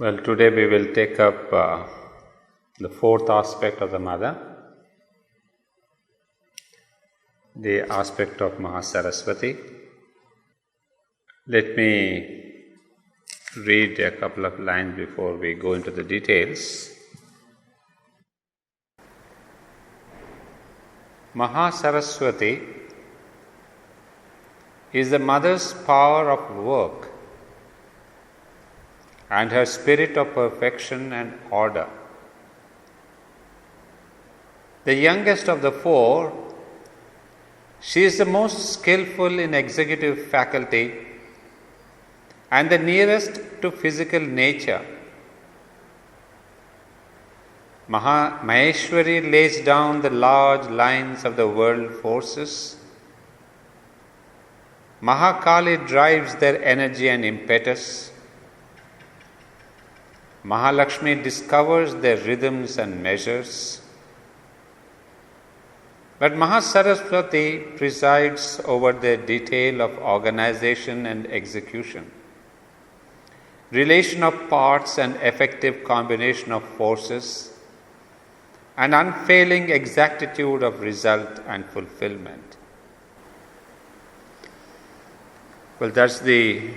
Well, today we will take up the fourth aspect of the mother, the aspect of Mahasaraswati. Let me read a couple of lines before we go into the details. Mahasaraswati is the mother's power of work and her spirit of perfection and order. The youngest of the four, she is the most skillful in executive faculty and the nearest to physical nature. Maheshwari lays down the large lines of the world forces. Mahakali drives their energy and impetus. Mahalakshmi discovers their rhythms and measures. But Mahasaraswati presides over the detail of organization and execution, relation of parts and effective combination of forces, and unfailing exactitude of result and fulfillment. Well, that's the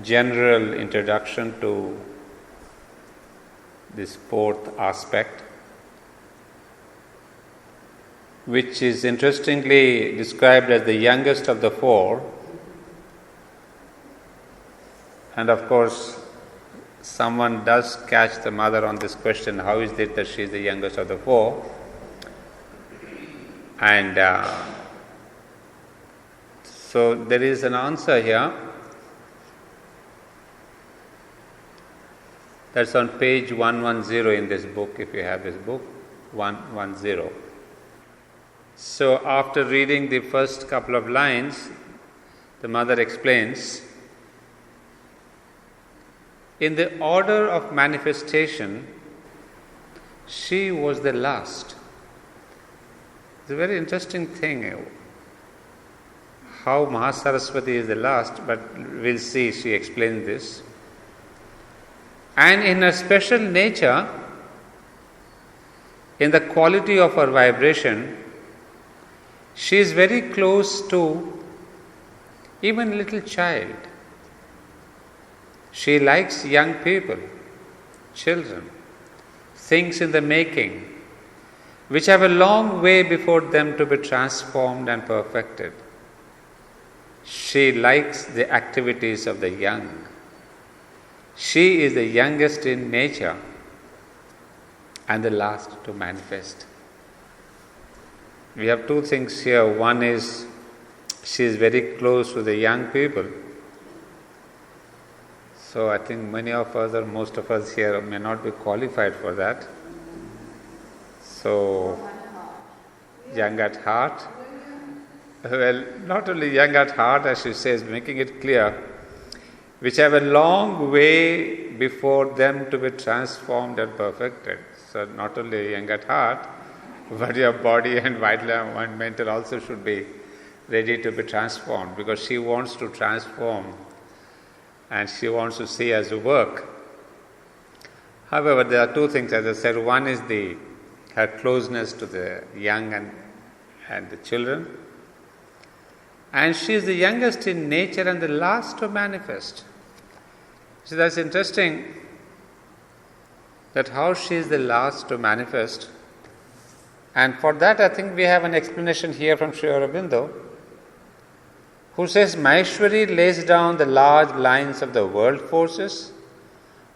general introduction to this fourth aspect, which is interestingly described as the youngest of the four. And of course, someone does catch the mother on this question, how is it that she is the youngest of the four? And so there is an answer here. That's on page 110 in this book, if you have this book, 110. So after reading the first couple of lines, the mother explains, in the order of manifestation, she was the last. It's a very interesting thing, how Mahasaraswati is the last, but we'll see, she explains this. And in her special nature, in the quality of her vibration, she is very close to even little child. She likes young people, children, things in the making, which have a long way before them to be transformed and perfected. She likes the activities of the young. She is the youngest in nature and the last to manifest. We have two things here. One is she is very close to the young people. So I think many of us or most of us here may not be qualified for that. So, young at heart. Well, not only young at heart, as she says, making it clear, which have a long way before them to be transformed and perfected. So not only young at heart, but your body and vital and mental also should be ready to be transformed, because she wants to transform and she wants to see us work. However, there are two things, as I said. One is her closeness to the young and the children. And she is the youngest in nature and the last to manifest. So that's interesting, that how she is the last to manifest. And for that, I think we have an explanation here from Sri Aurobindo, who says Maheshwari lays down the large lines of the world forces,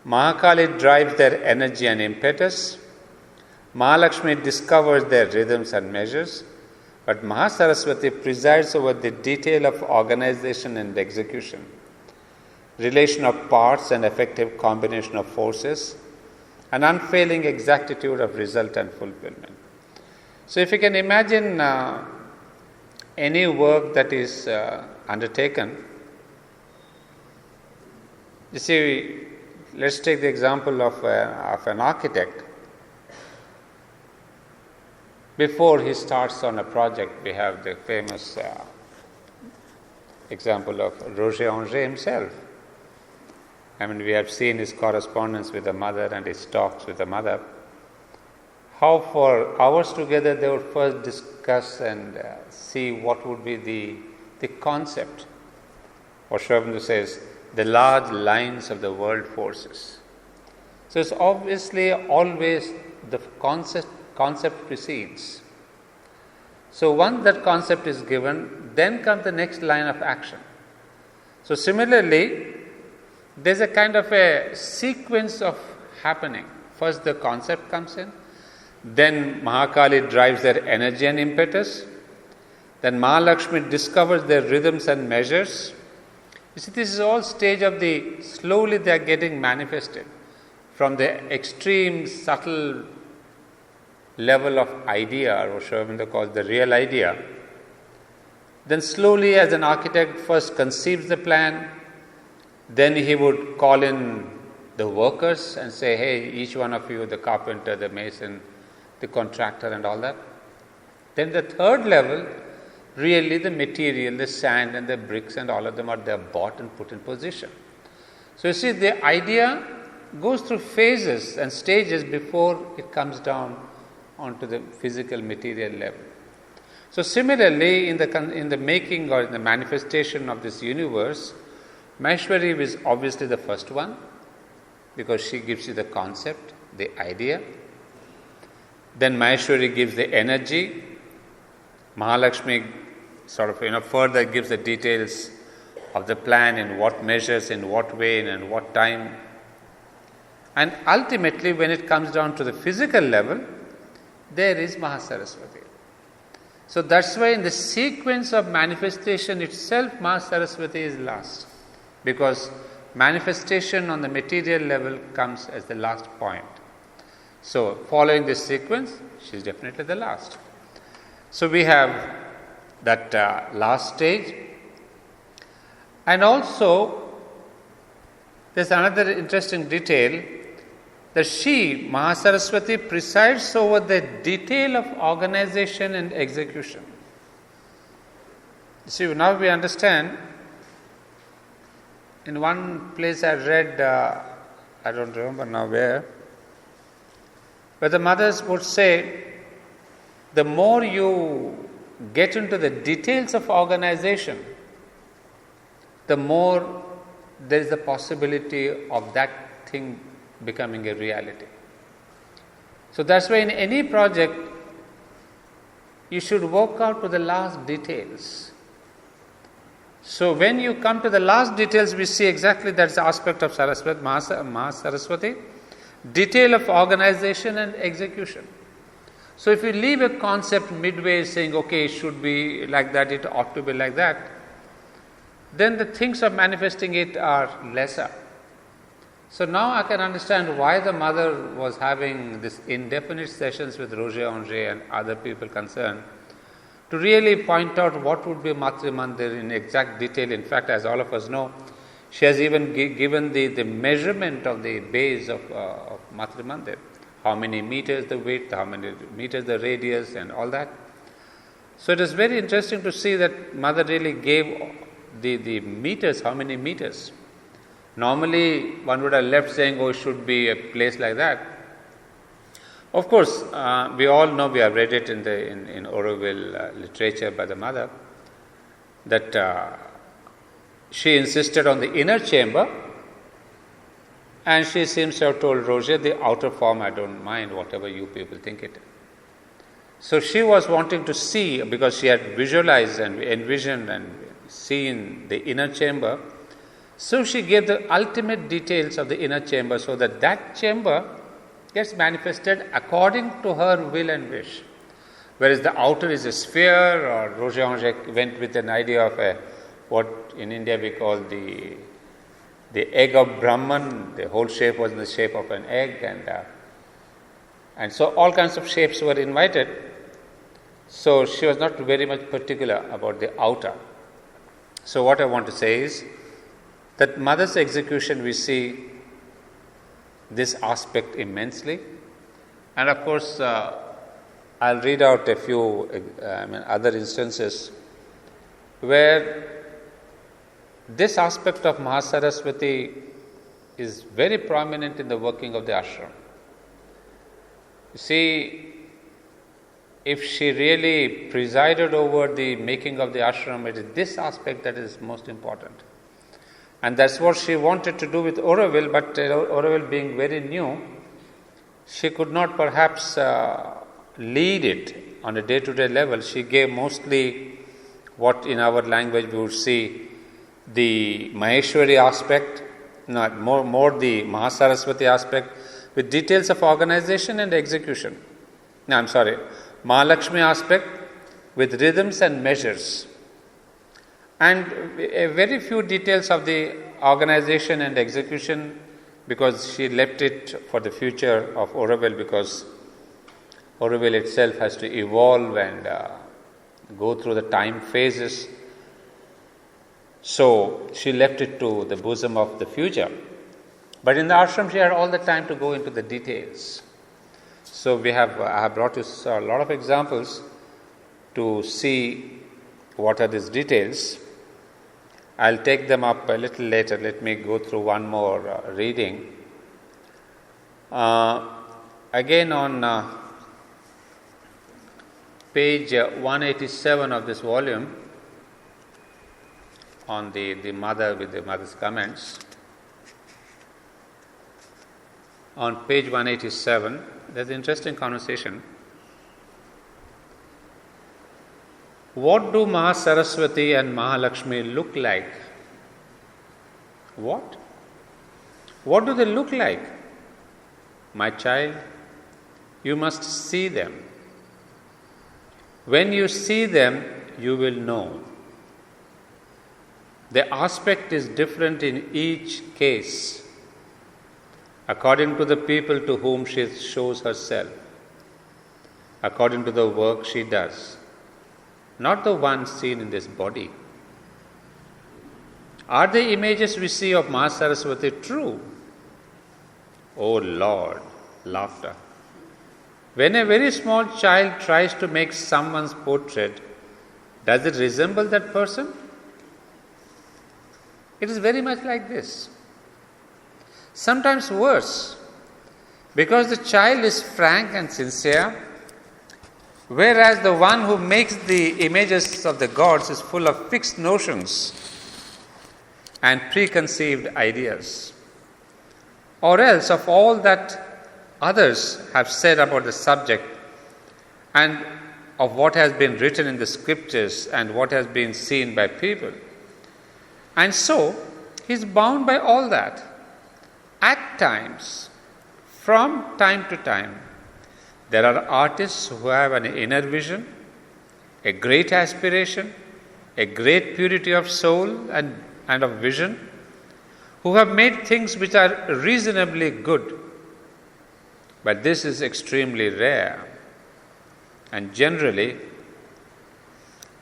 Mahakali drives their energy and impetus, Mahalakshmi discovers their rhythms and measures, but Mahasaraswati presides over the detail of organization and execution, relation of parts and effective combination of forces, and unfailing exactitude of result and fulfillment. So if you can imagine any work that is undertaken, you see, let's take the example of an architect. Before he starts on a project, we have the famous example of Roger Angers himself. we have seen his correspondence with the mother and his talks with the mother, how for hours together they would first discuss and see what would be the concept. Or Sri says, the large lines of the world forces. So it's obviously always the concept precedes. So once that concept is given, then comes the next line of action. So similarly, there's a kind of a sequence of happening. First the concept comes in, then Mahakali drives their energy and impetus, then Mahalakshmi discovers their rhythms and measures. You see, this is all stage of slowly they are getting manifested from the extreme subtle level of idea, or Sri Aurobindo calls the real idea. Then slowly, as an architect first conceives the plan, then he would call in the workers and say, hey, each one of you, the carpenter, the mason, the contractor and all that. Then the third level, really the material, the sand and the bricks and all of them they are bought and put in position. So you see, the idea goes through phases and stages before it comes down onto the physical material level. So similarly, in the making or in the manifestation of this universe, Maheshwari is obviously the first one, because she gives you the concept, the idea. Then Maheshwari gives the energy. Mahalakshmi sort of further gives the details of the plan, in what measures, in what way, and in what time. And ultimately, when it comes down to the physical level, there is Mahasaraswati. So that's why in the sequence of manifestation itself, Mahasaraswati is last, because manifestation on the material level comes as the last point. So following this sequence, she is definitely the last. So we have that last stage. And also, there's another interesting detail, that she, Mahasaraswati, presides over the detail of organization and execution. See, now we understand, in one place I read, I don't remember now where the mothers would say, the more you get into the details of organization, the more there is the possibility of that thing becoming a reality. So that's why in any project, you should work out to the last details. So when you come to the last details, we see exactly that's the aspect of Saraswati, Mahasaraswati, detail of organization and execution. So if you leave a concept midway saying, okay, it should be like that, it ought to be like that, then the things of manifesting it are lesser. So now I can understand why the mother was having this indefinite sessions with Roger Angers and other people concerned, to really point out what would be Matri Mandir in exact detail. In fact, as all of us know, she has even given the measurement of the base of Matri Mandir. How many meters the width, how many meters the radius and all that. So it is very interesting to see that mother really gave the meters, how many meters. Normally, one would have left saying, oh, it should be a place like that. Of course, we all know, we have read it in Auroville literature by the mother, that she insisted on the inner chamber, and she seems to have told Roger, the outer form, I don't mind, whatever you people think it. So she was wanting to see, because she had visualized and envisioned and seen the inner chamber. So she gave the ultimate details of the inner chamber, so that chamber gets manifested according to her will and wish. Whereas the outer is a sphere, or Roger Angers went with an idea of what in India we call the egg of Brahman. The whole shape was in the shape of an egg, and so all kinds of shapes were invited. So she was not very much particular about the outer. So what I want to say is that mother's execution, we see this aspect immensely. And of course, I'll read out a few other instances where this aspect of Mahasaraswati is very prominent in the working of the ashram. You see, if she really presided over the making of the ashram, it is this aspect that is most important. And that's what she wanted to do with Auroville, but Auroville being very new, she could not perhaps lead it on a day-to-day level. She gave mostly what in our language we would see the Maheshwari aspect, not more the Mahasaraswati aspect, with details of organization and execution. Mahalakshmi aspect with rhythms and measures, and a very few details of the organization and execution, because she left it for the future of Auroville, because Auroville itself has to evolve and go through the time phases. So she left it to the bosom of the future. But in the ashram, she had all the time to go into the details. So I have brought you a lot of examples to see what are these details. I'll take them up a little later. Let me go through one more reading. Again on page 187 of this volume, on the mother with the mother's comments. On page 187, there's an interesting conversation. What do Mahasaraswati and Mahalakshmi look like? What? What do they look like? My child, you must see them. When you see them, you will know. The aspect is different in each case, according to the people to whom she shows herself, according to the work she does, not the one seen in this body. Are the images we see of Mahasaraswati true? Oh Lord, laughter. When a very small child tries to make someone's portrait, does it resemble that person? It is very much like this. Sometimes worse, because the child is frank and sincere, whereas the one who makes the images of the gods is full of fixed notions and preconceived ideas. Or else of all that others have said about the subject and of what has been written in the scriptures and what has been seen by people. And so, he is bound by all that. At times, from time to time, there are artists who have an inner vision, a great aspiration, a great purity of soul and of vision, who have made things which are reasonably good. But this is extremely rare. And generally,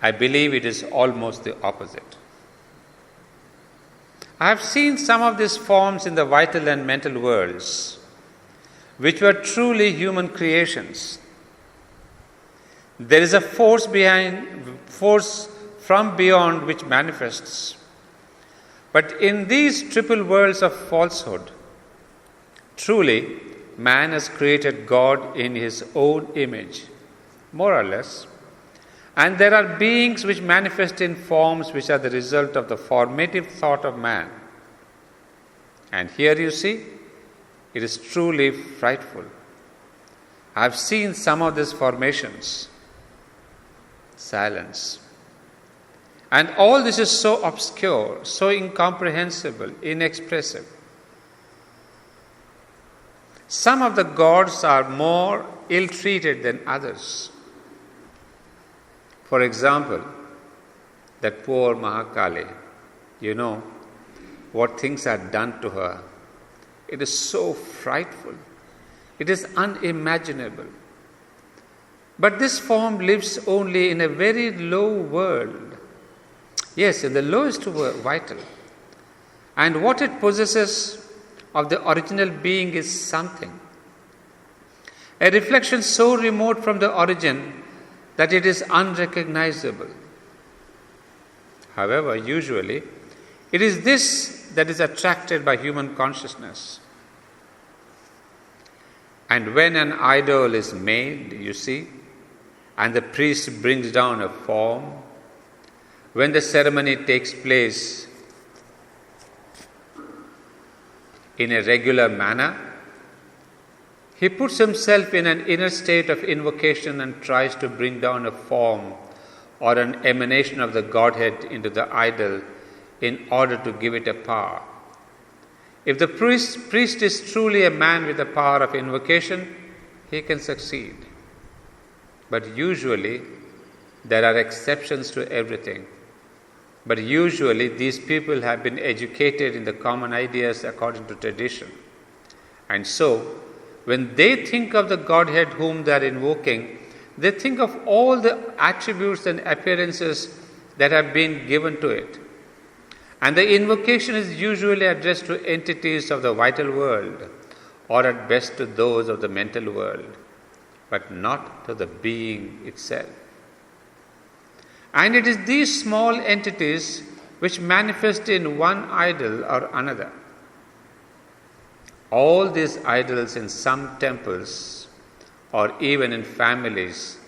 I believe it is almost the opposite. I have seen some of these forms in the vital and mental worlds, which were truly human creations. There is a force from beyond which manifests. But in these triple worlds of falsehood, truly, man has created God in his own image, more or less. And there are beings which manifest in forms which are the result of the formative thought of man. And here you see, it is truly frightful. I have seen some of these formations. Silence. And all this is so obscure, so incomprehensible, inexpressive. Some of the gods are more ill-treated than others. For example, that poor Mahakali, you know what things are done to her. It is so frightful. It is unimaginable. But this form lives only in a very low world. Yes, in the lowest world, vital. And what it possesses of the original being is something. A reflection so remote from the origin that it is unrecognizable. However, usually, it is this that is attracted by human consciousness. And when an idol is made, you see, and the priest brings down a form, when the ceremony takes place in a regular manner, he puts himself in an inner state of invocation and tries to bring down a form or an emanation of the Godhead into the idol in order to give it a power. If the priest is truly a man with the power of invocation, he can succeed. But usually, there are exceptions to everything. But usually, these people have been educated in the common ideas according to tradition. And so, when they think of the Godhead whom they are invoking, they think of all the attributes and appearances that have been given to it. And the invocation is usually addressed to entities of the vital world, or at best to those of the mental world, but not to the being itself. And it is these small entities which manifest in one idol or another. All these idols in some temples or even in families,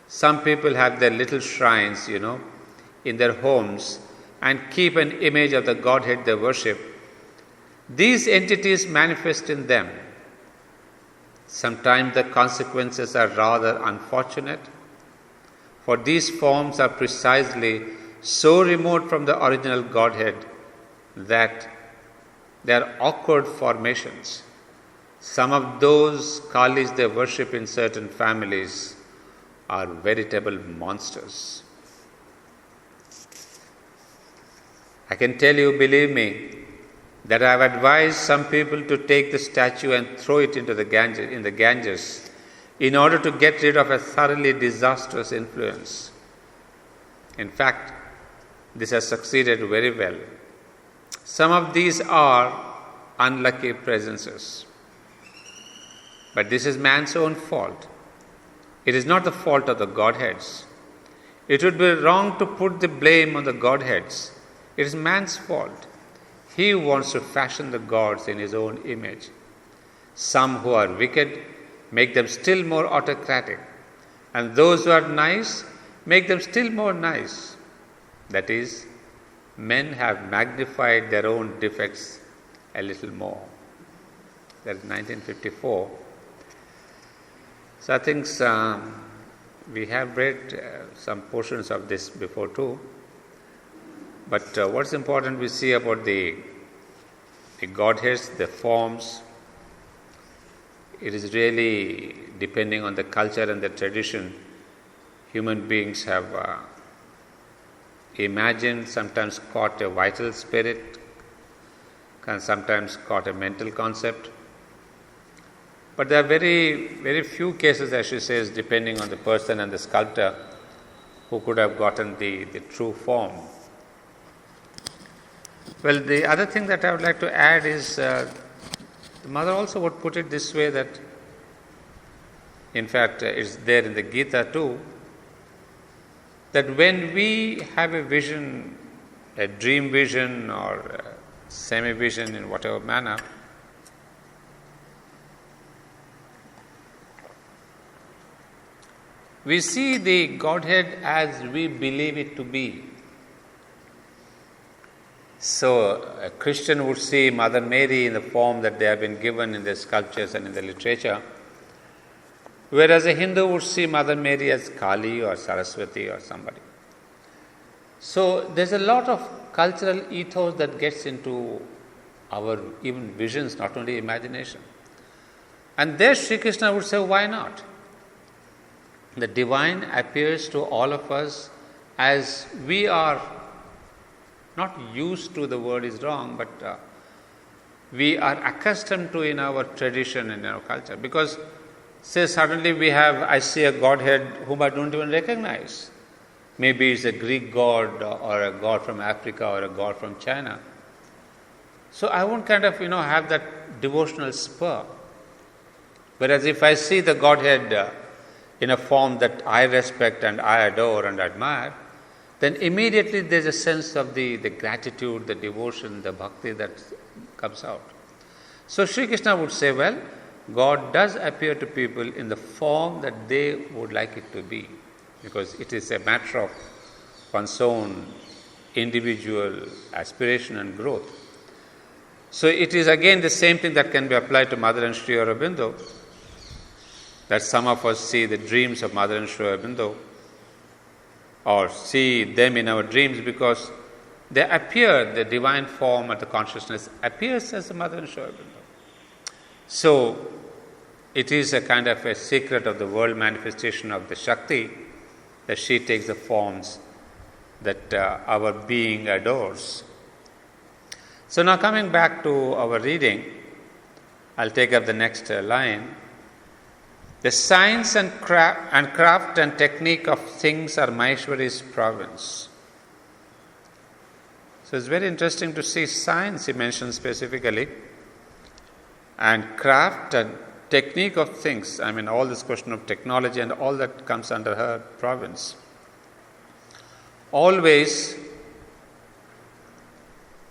some people have their little shrines, in their homes and keep an image of the Godhead they worship. These entities manifest in them. Sometimes the consequences are rather unfortunate, for these forms are precisely so remote from the original Godhead that they are awkward formations. Some of those Kalis they worship in certain families are veritable monsters. I can tell you, believe me, that I have advised some people to take the statue and throw it into the Ganges in order to get rid of a thoroughly disastrous influence. In fact, this has succeeded very well. Some of these are unlucky presences. But this is man's own fault. It is not the fault of the Godheads. It would be wrong to put the blame on the Godheads. It is man's fault. He wants to fashion the gods in his own image. Some who are wicked make them still more autocratic, and those who are nice make them still more nice. That is, men have magnified their own defects a little more. That is 1954. So I think we have read some portions of this before too. But what's important we see about the Godheads, the forms, it is really depending on the culture and the tradition. Human beings have imagined, sometimes caught a vital spirit, can sometimes caught a mental concept. But there are very, very few cases, as she says, depending on the person and the sculptor, who could have gotten the true form. Well, the other thing that I would like to add is the mother also would put it this way, that in fact it's there in the Gita too, that when we have a vision, a dream vision or a semi-vision in whatever manner, we see the Godhead as we believe it to be. So a Christian would see Mother Mary in the form that they have been given in the sculptures and in the literature, whereas a Hindu would see Mother Mary as Kali or Saraswati or somebody. So there's a lot of cultural ethos that gets into our even visions, not only imagination. And there Sri Krishna would say, why not? The divine appears to all of us as we are not used to, the word is wrong, but we are accustomed to in our tradition and in our culture. Because say suddenly I see a Godhead whom I don't even recognize. Maybe it's a Greek god or a god from Africa or a god from China. So I won't have that devotional spur. Whereas if I see the Godhead in a form that I respect and I adore and admire, then immediately there's a sense of the gratitude, the devotion, the bhakti that comes out. So Sri Krishna would say, well, God does appear to people in the form that they would like it to be, because it is a matter of one's own individual aspiration and growth. So it is again the same thing that can be applied to Mother and Sri Aurobindo, that some of us see the dreams of Mother and Sri Aurobindo, or see them in our dreams because they appear, the divine form of the consciousness appears as the Mother and Sri Aurobindo. So it is a kind of a secret of the world manifestation of the Shakti, that she takes the forms that our being adores. So now coming back to our reading, I'll take up the next line. The science and craft and technique of things are Maheshwari's province. So it's very interesting to see science he mentions specifically, and craft and technique of things. I mean, all this question of technology and all that comes under her province. Always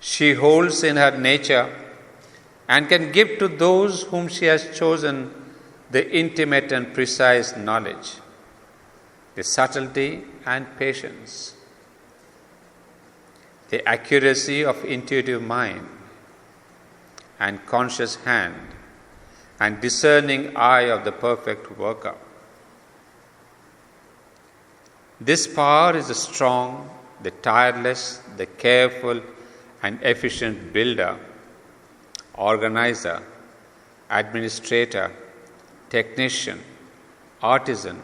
she holds in her nature and can give to those whom she has chosen the intimate and precise knowledge, the subtlety and patience, the accuracy of intuitive mind and conscious hand and discerning eye of the perfect worker. This power is the strong, the tireless, the careful and efficient builder, organizer, administrator, technician, artisan,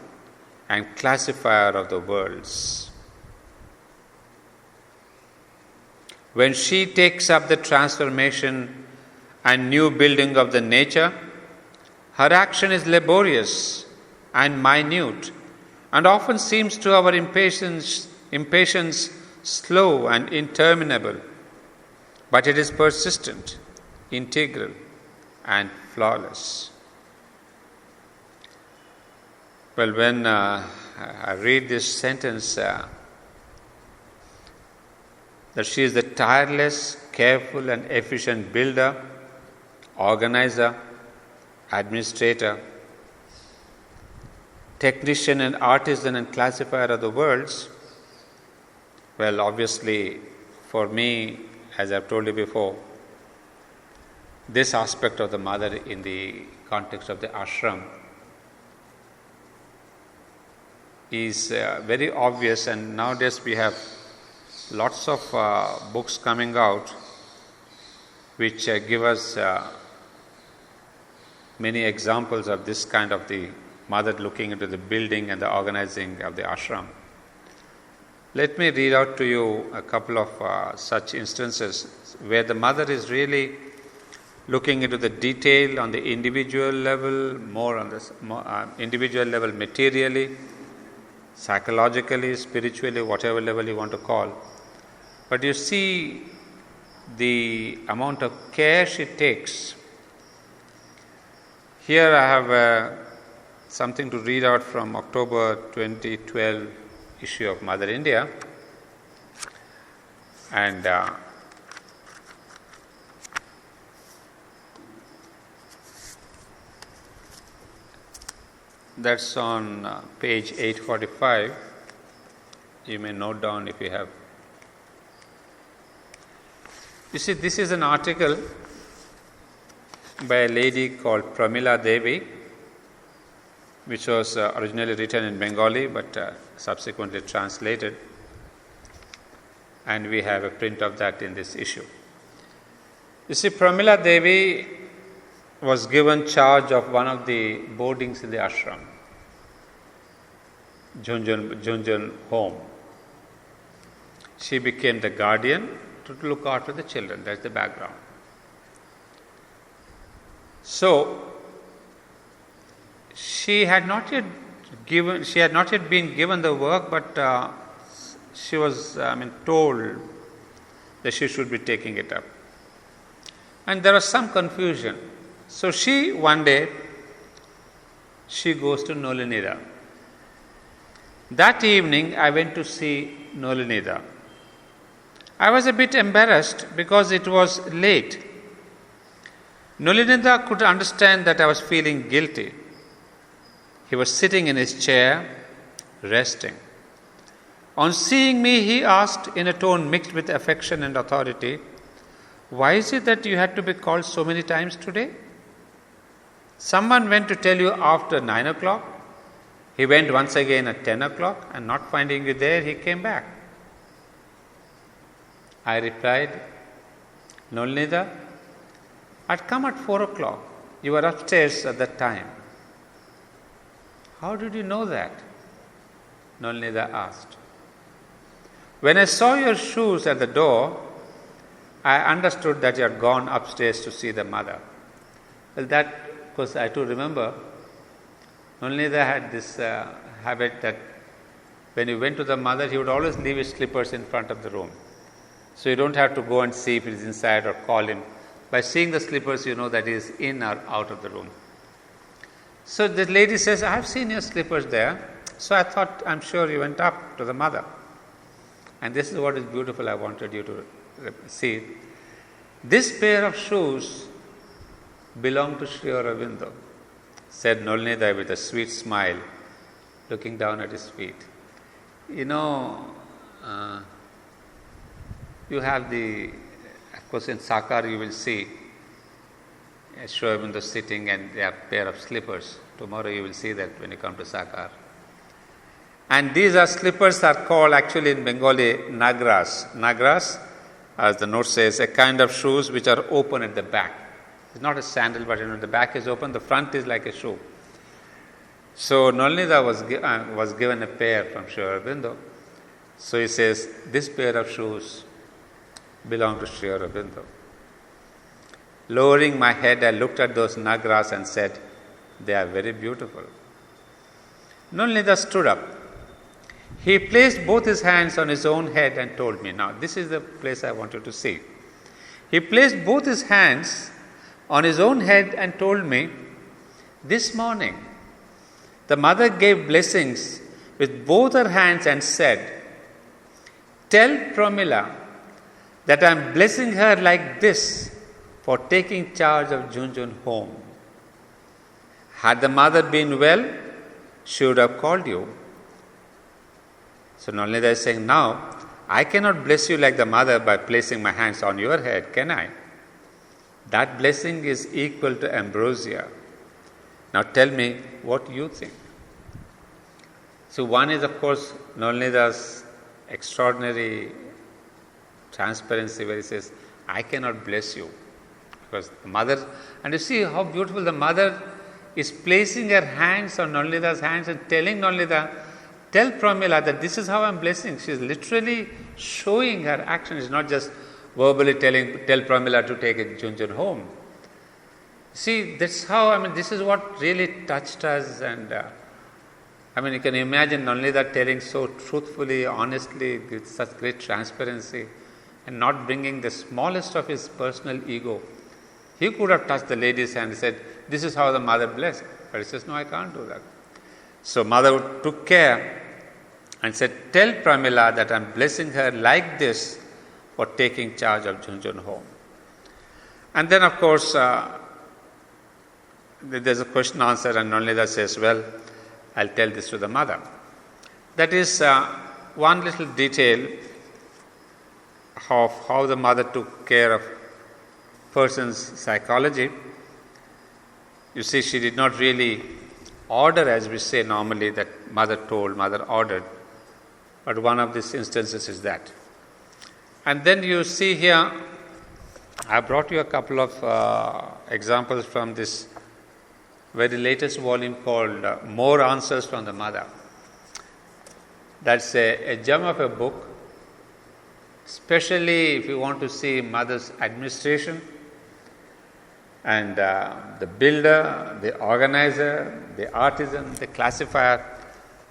and classifier of the worlds. When she takes up the transformation and new building of the nature, her action is laborious and minute, and often seems to our impatience slow and interminable, but it is persistent, integral, and flawless. Well, when I read this sentence, that she is the tireless, careful, and efficient builder, organizer, administrator, technician and artisan and classifier of the worlds, well, obviously, for me, as I've told you before, this aspect of the mother in the context of the ashram is very obvious, and nowadays we have lots of books coming out which give us many examples of this kind of the mother looking into the building and the organizing of the ashram. Let me read out to you a couple of such instances where the mother is really looking into the detail on the individual level, more on the individual level materially, psychologically, spiritually, whatever level you want to call. But you see the amount of care she takes. Here I have something to read out from October 2012 issue of Mother India, and that's on page 845. You may note down if you have. You see, this is an article by a lady called Pramila Devi, which was originally written in Bengali but subsequently translated, and we have a print of that in this issue. You see, Pramila Devi was given charge of one of the boardings in the ashram, Junjun home. She became the guardian to look after the children. That's the background. So she had not yet been given the work, but she was told that she should be taking it up. And there was some confusion. So one day she goes to Nolinira. That evening I went to see Nolinida. I was a bit embarrassed because it was late. Nolinida could understand that I was feeling guilty. He was sitting in his chair, resting. On seeing me, he asked in a tone mixed with affection and authority, "Why is it that you had to be called so many times today? Someone went to tell you after 9 o'clock. He went once again at 10 o'clock, and not finding you there, he came back." I replied, "Nolinida, I'd come at 4 o'clock. You were upstairs at that time." "How did you know that?" Nolinida asked. "When I saw your shoes at the door, I understood that you had gone upstairs to see the mother." Well, that, because I too remember, Nolinida had this habit that when he went to the mother, he would always leave his slippers in front of the room. So you don't have to go and see if he is inside or call him. By seeing the slippers, you know that he is in or out of the room. So the lady says, "I have seen your slippers there, so I thought, I'm sure you went up to the mother." And this is what is beautiful, I wanted you to see. "This pair of shoes belong to Sri Aurobindo," said Nolinida with a sweet smile, looking down at his feet. You know, you have of course in Sakar you will see Sri Aurobindo sitting and they have a pair of slippers. Tomorrow you will see that when you come to Sakar. And these slippers are called actually in Bengali nagras. Nagras, as the note says, a kind of shoes which are open at the back. It's not a sandal, but the back is open, the front is like a shoe. So Nolinida was given a pair from Sri Aurobindo. So he says, "This pair of shoes belong to Sri Aurobindo." Lowering my head, I looked at those nagras and said, "They are very beautiful." Nolinida stood up. He placed both his hands on his own head and told me, now this is the place I want you to see. He placed both his hands on his own head and told me, "This morning, the mother gave blessings with both her hands and said, 'Tell Pramila that I am blessing her like this for taking charge of Junjun home. Had the mother been well, she would have called you.'" So Nolinida is saying, "Now, I cannot bless you like the mother by placing my hands on your head, can I? That blessing is equal to ambrosia. Now tell me what you think." So one is, of course, Nolinida's extraordinary transparency where he says, "I cannot bless you." Because the mother, and you see how beautiful the mother is placing her hands on Nolinida's hands and telling Nolinida, "Tell Pramila that this is how I am blessing." She is literally showing her action. It's not just verbally tell Pramila to take a Junjun home. See, that's how, this is what really touched us. And you can imagine Nolinida telling so truthfully, honestly, with such great transparency, and not bringing the smallest of his personal ego. He could have touched the lady's hand and said, "This is how the mother blessed." But he says, "No, I can't do that." So mother took care and said, "Tell Pramila that I am blessing her like this for taking charge of Junjun home." And then, of course, there's a question answer, and Nolinida says, "Well, I'll tell this to the mother." That is one little detail of how the mother took care of person's psychology. You see, she did not really order, as we say normally, that mother told, mother ordered. But one of these instances is that. And then you see here, I brought you a couple of examples from this very latest volume called More Answers from the Mother. That's a gem of a book, especially if you want to see mother's administration and the builder, the organizer, the artisan, the classifier.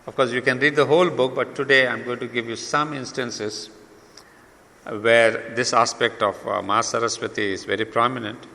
Of course, you can read the whole book, but today I'm going to give you some instances where this aspect of Ma Saraswati is very prominent.